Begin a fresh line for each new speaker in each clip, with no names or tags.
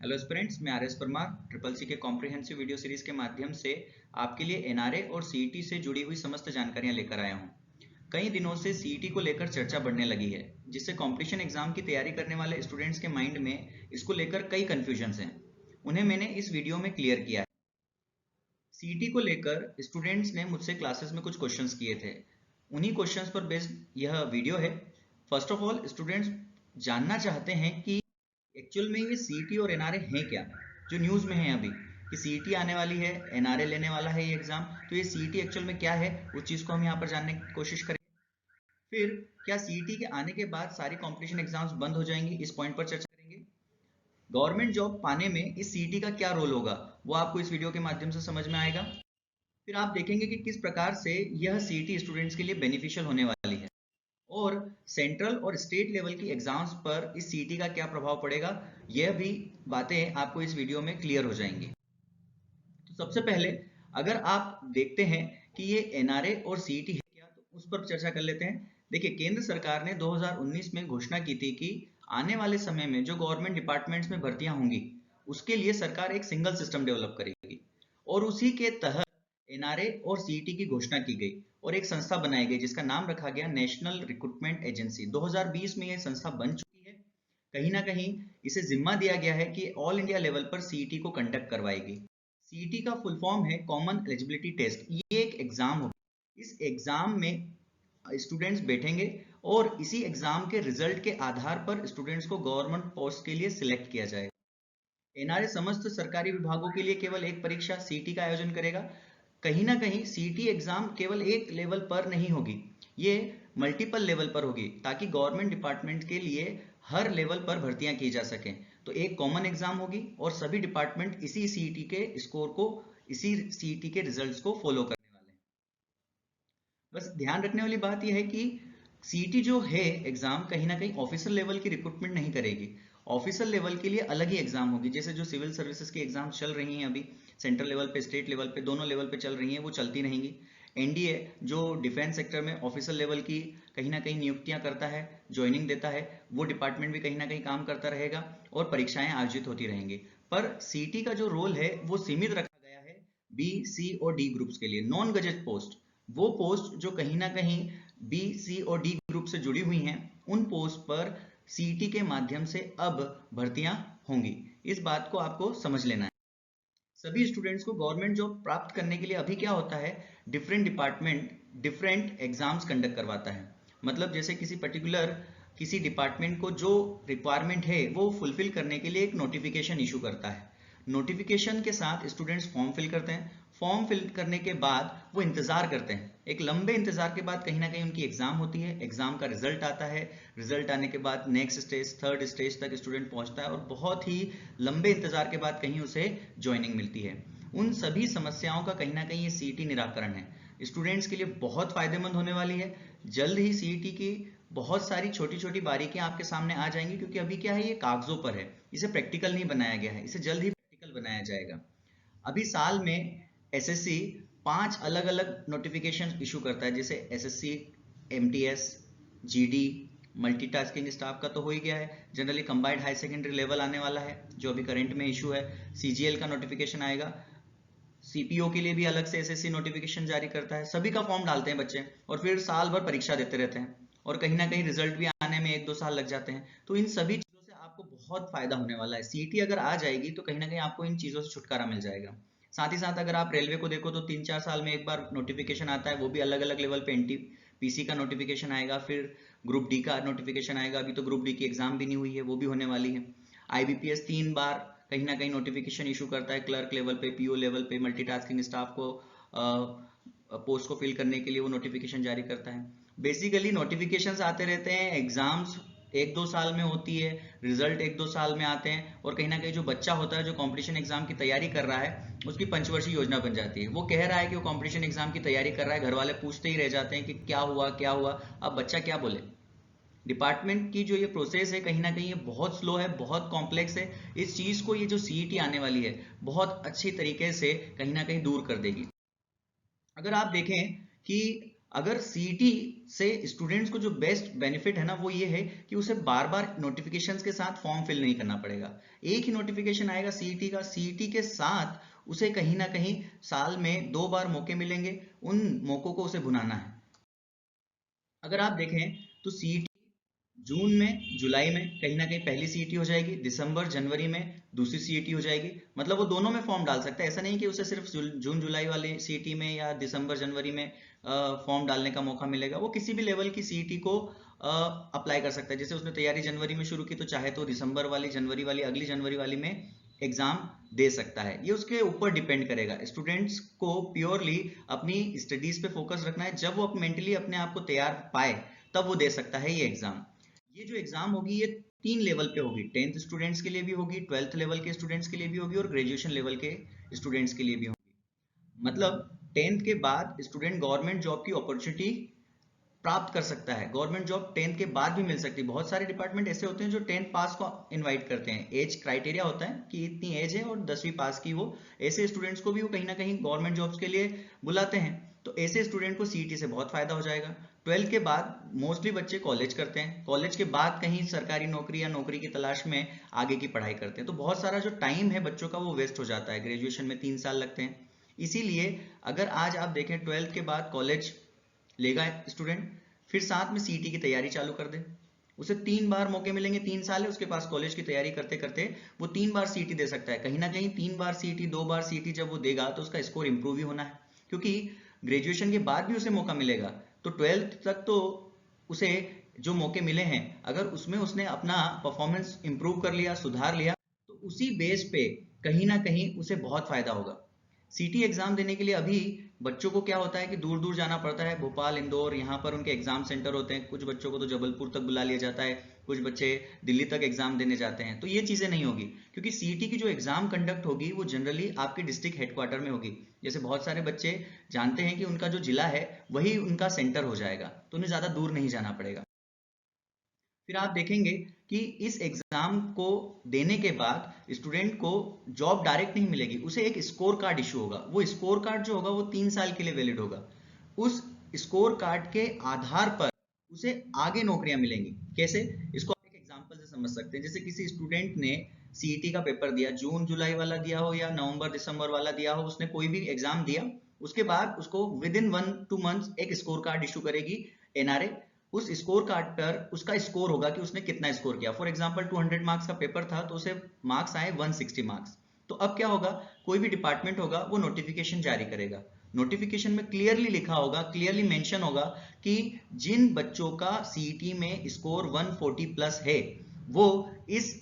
Hello students, मैं R S Parmar triple C के comprehensive video series के माध्यम से आपके लिए एनआरए और सीईटी से जुड़ी हुई समस्त जानकारियां लेकर आया हूं। कई दिनों से सीईटी को लेकर चर्चा बढ़ने लगी है, जिससे कंपटीशन एग्जाम की तैयारी करने वाले स्टूडेंट्स के माइंड में इसको लेकर कई कंफ्यूजन्स हैं। उन्हें मैंने इस वीडियो में क्लियर किया है। सीईटी को लेकर स्टूडेंट्स ने मुझसे क्लासेस में कुछ क्वेश्चंस किए थे। उन्हीं क्वेश्चंस पर बेस्ड यह वीडियो है। फर्स्ट ऑफ ऑल, स्टूडेंट्स जानना चाहते हैं कि एक्चुअल में ये सीईटी और एनआरए हैं क्या, जो न्यूज़ में है अभी कि सीईटी आने वाली है, एनआरए लेने वाला है ये एग्जाम। तो ये सीईटी एक्चुअल में क्या है, उस चीज़ को हम यहाँ पर जानने की कोशिश करेंगे। फिर क्या सीईटी के आने के बाद सारी कॉम्पिटिशन एग्जाम्स बंद हो जाएंगी, इस पॉइंट पर चर्चा करेंगे। गवर्नमेंट जॉब पाने में इस सीईटी का क्या रोल होगा, वो आपको इस वीडियो के माध्यम से समझ में आएगा। फिर आप देखेंगे कि किस प्रकार से यह सीईटी स्टूडेंट्स के लिए बेनिफिशियल होने वाली है, और सेंट्रल और स्टेट लेवल की एग्जाम्स पर इस सीईटी का क्या प्रभाव पड़ेगा, यह भी बातें आपको इस वीडियो में क्लियर हो जाएंगी। तो सबसे पहले अगर आप देखते हैं कि ये एनआरए और सीईटी है क्या, तो उस पर चर्चा कर लेते हैं। देखिए, केंद्र सरकार ने 2019 में घोषणा की थी कि आने वाले समय में जो गवर्नमेंट डिपार्टमेंट्स में भर्तियां होंगी, उसके लिए सरकार एक सिंगल सिस्टम डेवलप करेगी, और उसी के तहत एनआरए और सीईटी की घोषणा की गई और एक संस्था बनाई गई जिसका नाम रखा गया नेशनल रिक्रूटमेंट एजेंसी। 2020 में यह संस्था बन चुकी है। कहीं ना कहीं इसे जिम्मा दिया गया है कि ऑल इंडिया लेवल पर सीईटी को कंडक्ट करवाएगी। सीईटी का फुल फॉर्म है कॉमन एलिजिबिलिटी टेस्ट। ये एक एग्जाम होगा। इस एग्जाम में स्टूडेंट्स बैठेंगे और इसी एग्जाम के रिजल्ट के आधार पर स्टूडेंट्स को गवर्नमेंट पोस्ट के लिए सिलेक्ट किया जाएगा। एनआरए समस्त सरकारी विभागों के लिए केवल एक परीक्षा सीईटी का आयोजन करेगा। कहीं ना कहीं सीईटी एग्जाम केवल एक लेवल पर नहीं होगी, ये मल्टीपल लेवल पर होगी, ताकि गवर्नमेंट डिपार्टमेंट के लिए हर लेवल पर भर्तियां की जा सकें। तो एक कॉमन एग्जाम होगी और सभी डिपार्टमेंट इसी सीईटी के स्कोर को, इसी सीईटी के रिजल्ट्स को फॉलो करने वाले हैं। बस ध्यान रखने वाली बात यह है कि सीईटी जो है एग्जाम, कहीं ना कहीं ऑफिसर लेवल की रिक्रूटमेंट नहीं करेगी। ऑफिसर लेवल के लिए अलग ही एग्जाम होगी। जैसे जो सिविल सर्विसेज की एग्जाम चल रही हैं अभी, सेंट्रल लेवल पे, स्टेट लेवल पे, दोनों लेवल पे चल रही हैं, वो चलती रहेंगी। एनडीए जो डिफेंस सेक्टर में ऑफिसर लेवल की कहीं ना कहीं नियुक्तियां करता है, ज्वाइनिंग देता है, वो डिपार्टमेंट भी कहीं ना कहीं काम करता रहेगा और परीक्षाएं आयोजित होती रहेंगी। पर सीईटी का जो रोल है वो सीमित रखा गया है बी, सी और डी ग्रुप्स के लिए। नॉन गजेट पोस्ट, वो पोस्ट जो कहीं ना कहीं बी, सी और डी ग्रुप से जुड़ी हुई हैं, उन पोस्ट पर सीईटी के माध्यम से अब भर्तियां होंगी। इस बात को आपको समझ लेना है। सभी स्टूडेंट्स को गवर्नमेंट जॉब प्राप्त करने के लिए अभी क्या होता है, different department different exams conduct करवाता है। मतलब जैसे किसी डिपार्टमेंट को जो रिक्वायरमेंट है वो फुलफिल करने के लिए एक नोटिफिकेशन इशू करता है। नोटिफिकेशन के साथ स्टूडेंट्स फॉर्म फिल करते हैं। फॉर्म फिल करने के बाद वो इंतजार करते हैं। एक लंबे इंतजार के बाद कहीं ना कहीं उनकी एग्जाम होती है। एग्जाम का रिजल्ट आता है। रिजल्ट आने के बाद नेक्स्ट स्टेज, थर्ड स्टेज तक स्टूडेंट पहुंचता है, और बहुत ही लंबे इंतजार के बाद कहीं उसे ज्वाइनिंग मिलती है। उन सभी समस्याओं का कहीं ना कहीं ये सीईटी निराकरण है। स्टूडेंट्स के लिए बहुत फायदेमंद होने वाली है। जल्द ही सीईटी की बहुत सारी छोटी छोटी बारीकियां आपके सामने आ जाएंगी, क्योंकि अभी क्या है, ये कागजों पर है, इसे प्रैक्टिकल नहीं बनाया गया है। इसे जल्द ही प्रैक्टिकल बनाया जाएगा। अभी साल में एसएससी 5 अलग अलग नोटिफिकेशन इशू करता है। जैसे SSC MTS, GD, multitasking staff का तो हो ही गया है। Generally combined high secondary level आने वाला है, जो अभी करंट में इशू है। सीजीएल का नोटिफिकेशन आएगा। सीपीओ के लिए भी अलग से एसएससी नोटिफिकेशन जारी करता है। सभी का फॉर्म डालते हैं बच्चे, और फिर साल भर परीक्षा देते रहते हैं, और कहीं ना कहीं रिजल्ट भी आने में 1-2 साल लग जाते हैं। तो इन सभी चीजों से आपको बहुत फायदा होने वाला है। सीईटी अगर आ जाएगी तो कहीं ना कहीं आपको इन चीजों से छुटकारा मिल जाएगा। साथ ही साथ अगर आप रेलवे को देखो तो 3-4 साल में एक बार नोटिफिकेशन आता है, वो भी अलग अलग लेवल पे। एनटीपीसी का नोटिफिकेशन आएगा, फिर ग्रुप डी का नोटिफिकेशन आएगा। अभी तो ग्रुप डी की एग्जाम भी नहीं हुई है, वो भी होने वाली है। आईबीपीएस 3 बार कहीं ना कहीं नोटिफिकेशन इशू करता है, क्लर्क लेवल पे, पीओ लेवल पे, मल्टीटास्किंग स्टाफ को पोस्ट को फिल करने के लिए वो नोटिफिकेशन जारी करता है। बेसिकली नोटिफिकेशंस आते रहते हैं, एग्जाम्स 1-2 साल में होती है, रिजल्ट 1-2 साल में आते हैं, और कहीं ना कहीं जो बच्चा होता है जो कंपटीशन एग्जाम की तैयारी कर रहा है, उसकी पंचवर्षीय योजना बन जाती है। वो कह रहा है कि वो कंपटीशन एग्जाम की तैयारी कर रहा है, घर वाले पूछते ही रह जाते हैं कि क्या हुआ क्या हुआ। अब बच्चा क्या बोले। डिपार्टमेंट की जो ये प्रोसेस है, कहीं ना कहीं ये बहुत स्लो है, बहुत कॉम्प्लेक्स है। इस चीज को ये जो सीईटी आने वाली है बहुत अच्छी तरीके से कहीं ना कहीं दूर कर देगी। अगर आप देखें कि अगर सीईटी से स्टूडेंट्स को जो बेस्ट बेनिफिट है ना वो ये है कि उसे बार बार नोटिफिकेशंस के साथ फॉर्म फिल नहीं करना पड़ेगा। एक ही नोटिफिकेशन आएगा सीईटी का, सीईटी के साथ उसे कहीं ना कहीं साल में 2 बार मौके मिलेंगे, उन मौकों को उसे भुनाना है। अगर आप देखें तो सीईटी जून में, जुलाई में कहीं ना कहीं पहली सीईटी हो जाएगी, दिसंबर जनवरी में दूसरी सीईटी हो जाएगी। मतलब वो दोनों में फॉर्म डाल सकता है, ऐसा नहीं कि उसे सिर्फ जून जुलाई वाली सीईटी में या दिसंबर जनवरी में फॉर्म डालने का मौका मिलेगा। वो किसी भी लेवल की सीईटी को अप्लाई कर सकता है। जैसे उसने तैयारी जनवरी में शुरू की तो चाहे तो दिसंबर वाली, जनवरी वाली, अगली जनवरी वाली में एग्जाम दे सकता है। ये उसके ऊपर डिपेंड करेगा। स्टूडेंट्स को प्योरली अपनी स्टडीज पे फोकस रखना है। जब वो मेंटली अपने आप को तैयार पाए तब वो दे सकता है ये एग्जाम। ये जो एग्जाम होगी ये 3 लेवल पे होगी। 10th स्टूडेंट्स के लिए भी होगी, 12th लेवल के स्टूडेंट्स के लिए भी होगी और ग्रेजुएशन लेवल के स्टूडेंट्स के लिए भी होगी। मतलब 10th के बाद स्टूडेंट गवर्नमेंट जॉब की अपॉर्चुनिटी प्राप्त कर सकता है। गवर्नमेंट जॉब 10th के बाद भी मिल सकती है। बहुत सारे डिपार्टमेंट ऐसे होते हैं जो 10th पास को इनवाइट करते हैं। एज क्राइटेरिया होता है कि इतनी एज है और 10वीं पास की हो, ऐसे स्टूडेंट्स को भी वो कहीं ना कहीं गवर्नमेंट जॉब्स के लिए बुलाते हैं। तो ऐसे स्टूडेंट को सीईटी से बहुत फायदा हो जाएगा। 12th के बाद मोस्टली बच्चे कॉलेज करते हैं, कॉलेज के बाद कहीं सरकारी नौकरी या नौकरी की तलाश में आगे की पढ़ाई करते हैं। तो बहुत सारा जो टाइम है बच्चों का वो वेस्ट हो जाता है। ग्रेजुएशन में 3 साल लगते हैं। इसीलिए अगर आज आप देखें 12th के बाद कॉलेज लेगा स्टूडेंट, फिर साथ में सीईटी की तैयारी चालू कर दे, उसे 3 बार मौके मिलेंगे। 3 साल है उसके पास, कॉलेज की तैयारी करते करते वो 3 बार सीईटी दे सकता है। कहीं ना कहीं 3 बार सीईटी, 2 बार सीईटी जब वो देगा तो उसका स्कोर इंप्रूव ही होना है, क्योंकि ग्रेजुएशन के बाद भी उसे मौका मिलेगा। तो 12th तक तो उसे जो मौके मिले हैं, अगर उसमें उसने अपना परफॉर्मेंस इंप्रूव कर लिया, सुधार लिया, तो उसी बेस पे कहीं ना कहीं उसे बहुत फायदा होगा। सीटी एग्जाम देने के लिए अभी बच्चों को क्या होता है कि दूर दूर जाना पड़ता है। भोपाल, इंदौर, यहाँ पर उनके एग्जाम सेंटर होते हैं। कुछ बच्चों को तो जबलपुर तक बुला लिया जाता है, कुछ बच्चे दिल्ली तक एग्जाम देने जाते हैं। तो ये चीजें नहीं होगी, क्योंकि सीटी की जो एग्जाम कंडक्ट होगी वो जनरली आपके डिस्ट्रिक्ट हेडक्वार्टर में होगी। जैसे बहुत सारे बच्चे जानते हैं कि उनका जो जिला है वही उनका सेंटर हो जाएगा, तो उन्हें ज्यादा दूर नहीं जाना पड़ेगा। फिर आप देखेंगे कि इस एग्जाम को देने के बाद स्टूडेंट को जॉब डायरेक्ट नहीं मिलेगी, उसे एक स्कोर कार्ड इशू होगा। वो स्कोर कार्ड जो होगा वो 3 साल के लिए वैलिड होगा। उस स्कोर कार्ड के आधार पर उसे आगे नौकरियां मिलेंगी। कैसे, इसको आप एक एग्जांपल से समझ सकते हैं। जैसे किसी स्टूडेंट ने सीईटी का पेपर दिया, जून जुलाई वाला दिया हो या नवंबर दिसंबर वाला दिया हो, उसने कोई भी एग्जाम दिया, उसके बाद उसको विद इन 1-2 मंथ्स एक स्कोर कार्ड इशू करेगी एनआरए। उस स्कोर कार्ड पर उसका स्कोर होगा कि उसने कितना स्कोर किया। फॉर एग्जांपल 200 मार्क्स का पेपर था तो उसे मार्क्स आए 160 मार्क्स। तो अब क्या होगा, कोई भी डिपार्टमेंट होगा वो नोटिफिकेशन जारी करेगा। नोटिफिकेशन में क्लियरली लिखा होगा, क्लियरली मेंशन होगा कि जिन बच्चों का सीईटी में स्कोर 140 प्लस है वो इस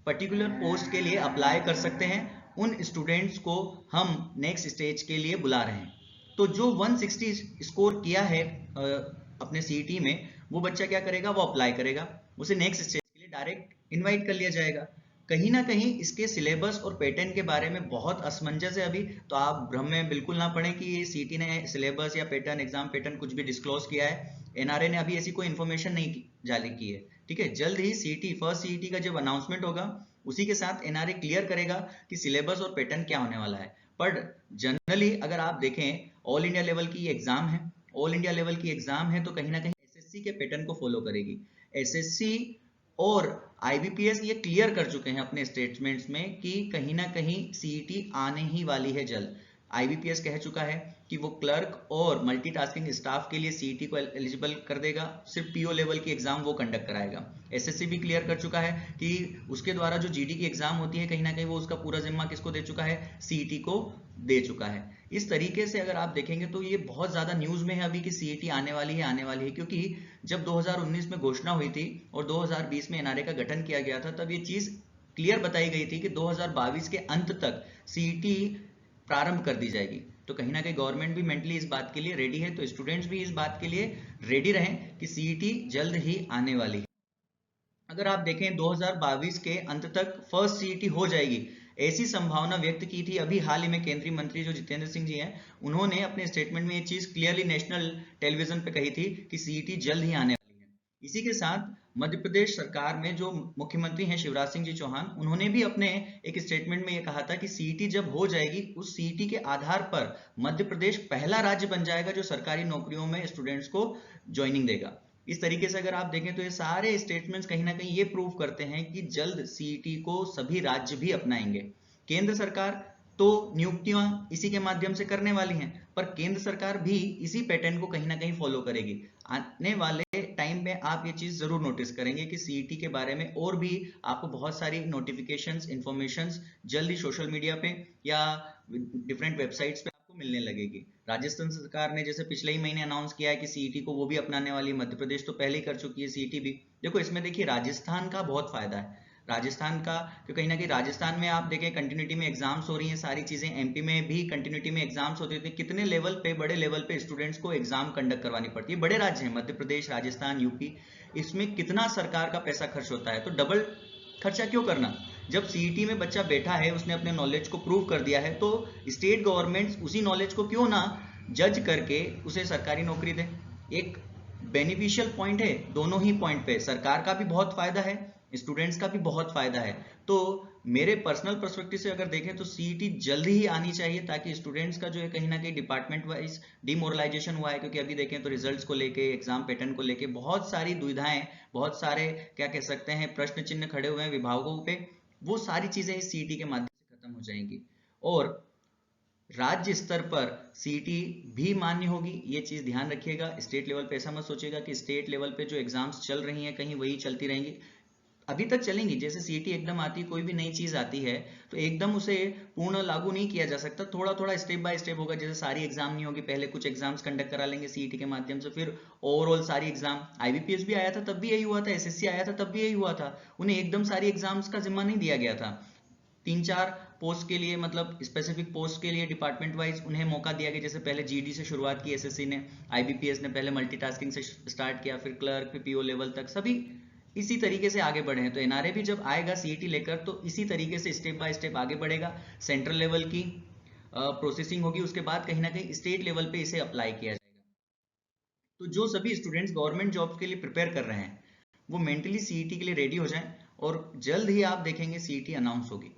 पर्टिकुलर पोस्ट के लिए अप्लाई कर सकते हैं। उन स्टूडेंट्स को हम नेक्स्ट स्टेज के लिए बुला रहे हैं। तो जो 160 स्कोर किया है अपने सीईटी में, वो बच्चा क्या करेगा, वो अप्लाई करेगा, उसे नेक्स्ट स्टेज के लिए डायरेक्ट इनवाइट कर लिया जाएगा। कहीं ना कहीं इसके सिलेबस और पैटर्न के बारे में बहुत असमंजस है अभी, तो आप भ्रम में बिल्कुल ना पड़े कि सीटी ने सिलेबस या पैटर्न, एग्जाम पैटर्न कुछ भी डिस्क्लोज किया है। एनआरए ने अभी ऐसी कोई इन्फॉर्मेशन नहीं जारी की है। ठीक है, जल्द ही सीटी, फर्स्ट सीटी का जब अनाउंसमेंट होगा उसी के साथ एनआरए क्लियर करेगा कि सिलेबस और पैटर्न क्या होने वाला है। पर जनरली अगर आप देखें, ऑल इंडिया लेवल की एग्जाम है, ऑल इंडिया लेवल की एग्जाम है तो कहीं ना कहीं एसएससी के पैटर्न को फॉलो करेगी। एसएससी और आईबीपीएस ये क्लियर कर चुके हैं अपने स्टेटमेंट्स में कि कहीं ना कहीं सीईटी आने ही वाली है जल्द। आईबीपीएस कह चुका है कि वो क्लर्क और मल्टीटास्किंग स्टाफ के लिए सीईटी को एलिजिबल कर देगा, सिर्फ पीओ लेवल की एग्जाम वो कंडक्ट कराएगा। एसएससी भी क्लियर कर चुका है कि उसके द्वारा जो जीडी की एग्जाम होती है कहीं ना कहीं वो उसका पूरा जिम्मा किसको दे चुका है, सीईटी को दे चुका है। इस तरीके से अगर आप देखेंगे तो ये बहुत ज्यादा न्यूज में है अभी कि सीईटी आने वाली है, आने वाली है। क्योंकि जब 2019 में घोषणा हुई थी और 2020 में एनआरए का गठन किया गया था, तब ये चीज क्लियर बताई गई थी कि 2022 के अंत तक सीईटी प्रारंभ कर दी जाएगी। तो कहीं ना कहीं गवर्नमेंट भी मेंटली इस बात के लिए रेडी है, तो स्टूडेंट्स भी इस बात के लिए रेडी रहें कि सीईटी जल्द ही आने वाली है। अगर आप देखें 2022 के अंत तक फर्स्ट सीईटी हो जाएगी, ऐसी संभावना व्यक्त की थी अभी हाल ही में केंद्रीय मंत्री जो जितेंद्र सिंह जी हैं, उन्होंने अपने स्टेटमेंट में ये चीज क्लियरली नेशनल टेलीविजन पे कही थी कि सीईटी जल्द ही आने वाली है। इसी के साथ मध्य प्रदेश सरकार में जो मुख्यमंत्री हैं शिवराज सिंह जी चौहान, उन्होंने भी अपने एक स्टेटमेंट में ये कहा था कि सीईटी जब हो जाएगी, उस सीईटी के आधार पर मध्य प्रदेश पहला राज्य बन जाएगा जो सरकारी नौकरियों में स्टूडेंट्स को ज्वाइनिंग देगा। इस तरीके से अगर आप देखें तो ये सारे स्टेटमेंट्स कहीं ना कहीं ये प्रूव करते हैं कि जल्द सीईटी को सभी राज्य भी अपनाएंगे। केंद्र सरकार तो नियुक्तियां इसी के माध्यम से करने वाली हैं, पर केंद्र सरकार भी इसी पैटर्न को कहीं ना कहीं फॉलो करेगी। आने वाले टाइम में आप ये चीज जरूर नोटिस करेंगे कि सीईटी के बारे में और भी आपको बहुत सारी नोटिफिकेशंस, इंफॉर्मेशंस जल्दी सोशल मीडिया पे या डिफरेंट वेबसाइट्स पे आपको मिलने लगेगी। राजस्थान सरकार ने जैसे पिछले ही महीने अनाउंस किया है कि सीईटी को वो भी अपनाने वाली है, मध्य प्रदेश तो पहले ही कर चुकी है सीईटी भी। देखो इसमें देखिए राजस्थान का बहुत फायदा है, राजस्थान का, क्योंकि कहीं ना कहीं राजस्थान में आप देखें कंटिन्यूटी में एग्जाम्स हो रही हैं सारी चीजें, एमपी में भी कंटिन्यूटी में एग्जाम्स होते थे, कितने लेवल पे, बड़े लेवल पे स्टूडेंट्स को एग्जाम कंडक्ट करवानी पड़ती है। बड़े राज्य हैं मध्य प्रदेश, राजस्थान, यूपी, इसमें कितना सरकार का पैसा खर्च होता है, तो डबल खर्चा क्यों करना। जब सीईटी में बच्चा बैठा है, उसने अपने नॉलेज को प्रूव कर दिया है, तो स्टेट गवर्नमेंट्स उसी नॉलेज को क्यों ना जज करके उसे सरकारी नौकरी दे। एक बेनिफिशियल पॉइंट है, दोनों ही पॉइंट पे सरकार का भी बहुत फायदा है, स्टूडेंट्स का भी बहुत फायदा है। तो मेरे पर्सनल पर्सपेक्टिव से अगर देखें तो सीईटी जल्दी ही आनी चाहिए, ताकि स्टूडेंट्स का जो है कहीं ना कहीं डिपार्टमेंट वाइज डिमोरलाइजेशन हुआ है, क्योंकि अभी देखें तो रिजल्ट्स को लेके, एग्जाम पैटर्न को लेके बहुत सारी दुविधाएं, बहुत सारे क्या कह सकते हैं प्रश्न चिन्ह खड़े हुए हैं विभागों पे, वो सारी चीजें इस सीईटी के माध्यम से खत्म हो जाएंगी और राज्य स्तर पर सीईटी भी मान्य होगी। ये चीज ध्यान रखिएगा। स्टेट लेवल पे ऐसा मत सोचिएगा कि स्टेट लेवल पे जो एग्जाम्स चल रही हैं कहीं वही चलती रहेंगी, अभी तक चलेंगी। जैसे सीईटी एकदम आती, कोई भी नई चीज आती है तो एकदम उसे पूर्ण लागू नहीं किया जा सकता, थोड़ा थोड़ा स्टेप बाय स्टेप होगा। जैसे सारी एग्जाम नहीं होगी, पहले कुछ एग्जाम्स कंडक्ट करा लेंगे सीईटी के माध्यम से, फिर ओवरऑल सारी एग्जाम। आईबीपीएस भी आया था तब भी यही हुआ था, एसएससी आया था तब भी यही हुआ था, उन्हें एकदम सारी एग्जाम्स का जिम्मा नहीं दिया गया था। 3-4 पोस्ट के लिए, मतलब स्पेसिफिक पोस्ट के लिए डिपार्टमेंट वाइज उन्हें मौका दिया गया। जैसे पहले जीडी से शुरुआत की एसएससी ने, आईबीपीएस ने पहले मल्टीटास्किंग से स्टार्ट किया, फिर क्लर्क, फिर पीओ लेवल तक सभी इसी तरीके से आगे बढ़े हैं। तो एनआरए भी जब आएगा सीईटी लेकर तो इसी तरीके से स्टेप बाय स्टेप आगे बढ़ेगा। सेंट्रल लेवल की प्रोसेसिंग होगी, उसके बाद कहीं ना कहीं स्टेट लेवल पे इसे अप्लाई किया जाएगा। तो जो सभी स्टूडेंट्स गवर्नमेंट जॉब्स के लिए प्रिपेयर कर रहे हैं वो मेंटली सीईटी के लिए रेडी हो जाएं और जल्द ही आप देखेंगे सीईटी अनाउंस होगी।